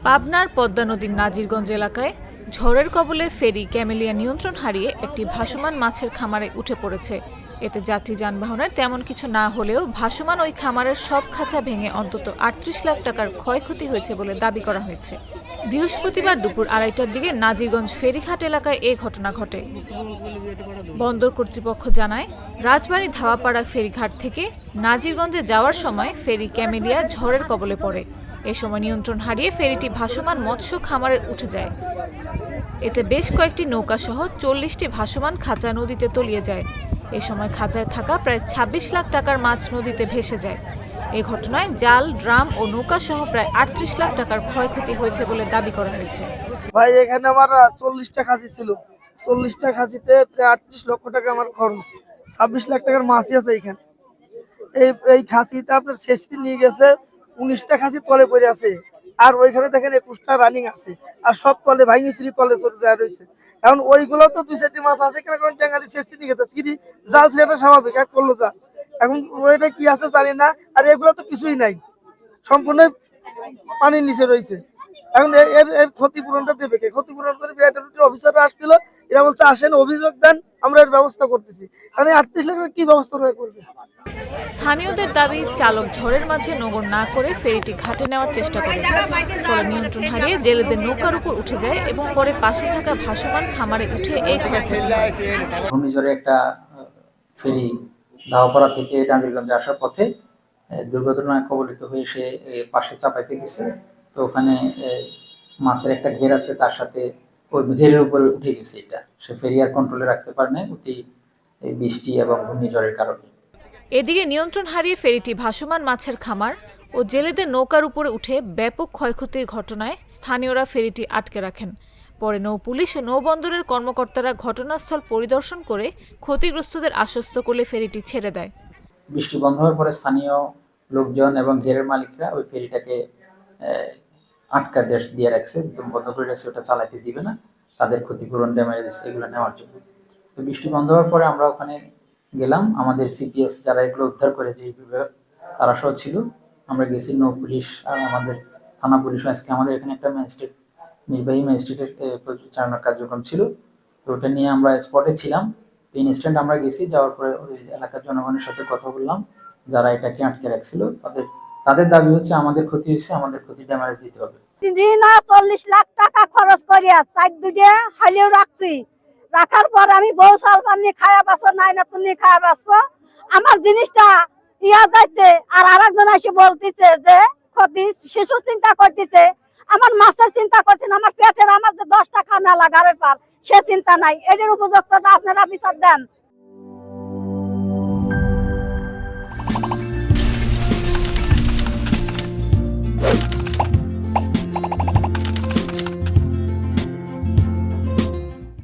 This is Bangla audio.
পাবনার পদ্মা নদীর নাজিরগঞ্জ এলাকায় ঝড়ের কবলে ফেরি ক্যামেলিয়া নিয়ন্ত্রণ হারিয়ে একটি ভাসমান মাছের খামারে উঠে পড়েছে। এতে যাত্রী যানবাহনের তেমন কিছু না হলেও ভাসমান ওই খামারের সব খাঁচা ভেঙে অন্তত ৩৮ লাখ টাকার ক্ষয়ক্ষতি হয়েছে বলে দাবি করা হয়েছে। বৃহস্পতিবার দুপুর ২:৩০টার দিকে নাজিরগঞ্জ ফেরিঘাট এলাকায় এই ঘটনা ঘটে। বন্দর কর্তৃপক্ষ জানায়, রাজবাড়ী ধাওয়াপাড়া ফেরিঘাট থেকে নাজিরগঞ্জে যাওয়ার সময় ফেরি ক্যামেলিয়া ঝড়ের কবলে পড়ে। এ সময় নিয়ন্ত্রণ হারিয়ে ফেরিটি ভাসমান মৎস্য খামারে উঠে যায়। এতে বেশ কয়েকটি নৌকাসহ ৪০টি ভাসমান খাঁচা নদীতে তলিয়ে যায়। এ সময় খাঁচায় থাকা প্রায় ২৬ লাখ টাকার মাছ নদীতে ভেসে যায়। এ ঘটনায় জাল, ড্রাম ও নৌকাসহ প্রায় ৩৮ লাখ টাকার ক্ষয়ক্ষতি হয়েছে বলে দাবি করা হয়েছে। ভাই, এখানে আমার ৪০টা খাসি ছিল। ৪০টা খাসিতে প্রায় ৩৮ লক্ষ টাকা আমার খরচ। ২৬ লাখ টাকার মাছই আছে এখানে। এই খাসিতে আপনার শেষটি নিয়ে গেছে, ১৯টা খাসি তলে পড়ে আছে, আর ওইখানে দেখেন ২১টা রানিং আছে, আর সব তলে ভাঙি চুরি তলে চলে যায় রয়েছে। এখন ওইগুলো তো ২-৪টি মাছ আছে, কেন ট্যাঙ্গারি শেষটি নিয়ে গেছে সিঁড়ি জাল, সেটা স্বাভাবিক, এক করলো জাল। এখন ওইটা কি আছে জানি না, আর এগুলো তো কিছুই নাই, সম্পূর্ণ পানির নিচে রয়েছে। এখন এর ক্ষতিপূরণটা দেবে কে? ক্ষতিপূরণ করে অফিসাররা আসছিল, এরা বলছে আসেন অভিযোগ দেন, আমরা এর ব্যবস্থা করতেছি। কারণ ৩৮ লাখ কি ব্যবস্থা করবে? স্থানীয়দের দাবি, চালক ঝড়ের মাঝে নগর না করে ফেরিটি ঘাটে নেওয়ার চেষ্টা করে, ফলে নিয়ন্ত্রণ হারিয়ে জেলেদের নৌকার উপর উঠে যায় এবং পরে পাশে থাকা ভাসমান খামারে উঠে এই ক্ষয়ক্ষতি হয়। ঘূর্ণিঝড়ে একটা ফেরি ধাওয়াপাড়া থেকে নাজিরগঞ্জে আসার পথে দুর্ঘটনায় কবলিত হয়ে সে পাশে চাপাইতে গেছে। তো ওখানে মাছের একটা ঘের আছে, তার সাথে ওই ঘেরের উপরে উঠে গেছে। এটা সে ফেরি আর কন্ট্রোলে রাখতে পারে না অতি বৃষ্টি এবং ঘূর্ণিঝড়ের কারণে। এদিকে নিয়ন্ত্রণ হারিয়ে ফেরিটি ভাসমান মাছের খামার ও জেলেদের নৌকার উপরে উঠে ব্যাপক ক্ষয়ক্ষতির ঘটনায় স্থানীয়রা ফেরিটি আটকে রাখেন। পরে নৌপুলিশ ও নৌবন্দরের কর্মকর্তারা ঘটনাস্থল পরিদর্শন করে ক্ষতিগ্রস্তদের আশ্বস্ত করলে ফেরিটি ছেড়ে দেয়। বৃষ্টি বন্ধ হওয়ার পরে স্থানীয় লোকজন এবং ঘেরের মালিকরা ওই ফেরিটাকে আটকা দিয়ে রাখছে, বন্ধ করে রাখছে, ওটা চালাতে দিবে না, তাদের ক্ষতিপূরণ, ড্যামেজ এগুলো নেওয়ার জন্য। তো বৃষ্টি বন্ধ হওয়ার পরে আমরা ওখানে গেলাম, আমাদের সিপিএস যারা এগুলো উদ্ধার করে যে বিভাগ, তারা সহ ছিল। আমরা গেছি, নৌ পুলিশ আর আমাদের থানা পুলিশ। আজকে আমাদের এখানে একটা ম্যাজিস্ট্রেট, নির্বাহী ম্যাজিস্ট্রেটের পরিচালনার কার্যক্রম ছিল, তো ওটা নিয়ে আমরা স্পটে ছিলাম। তো ইনস্ট্যান্ট আমরা গেছি, যাওয়ার পরে ওই এলাকার জনগণের সাথে কথা বললাম, যারা এটাকে আটকে রাখছিল। তাদের দাবি হচ্ছে আমাদের ক্ষতি হয়েছে, আমাদের ক্ষতি ড্যামেজ দিতে হবে। ৪০ লাখ টাকা খরচ করিয়া চার দুটে হাইলেও রাখছি। রাখার পর আমি বউ সালবান নিয়ে খায়া বাঁচবো, নাই না তুমি খায়া বাঁচবো, আমার জিনিসটা ইয়া যাচ্ছে। আর আরেকজন এসে বলতেছে যে ক্ষতি, শিশু চিন্তা করতেছে, আমার মাছের চিন্তা করছেন, আমার পেটের আমার যে 10টা খানা লাগারের পার সে চিন্তা নাই। এটার উপযুক্ততা আপনারা বিচার দেন।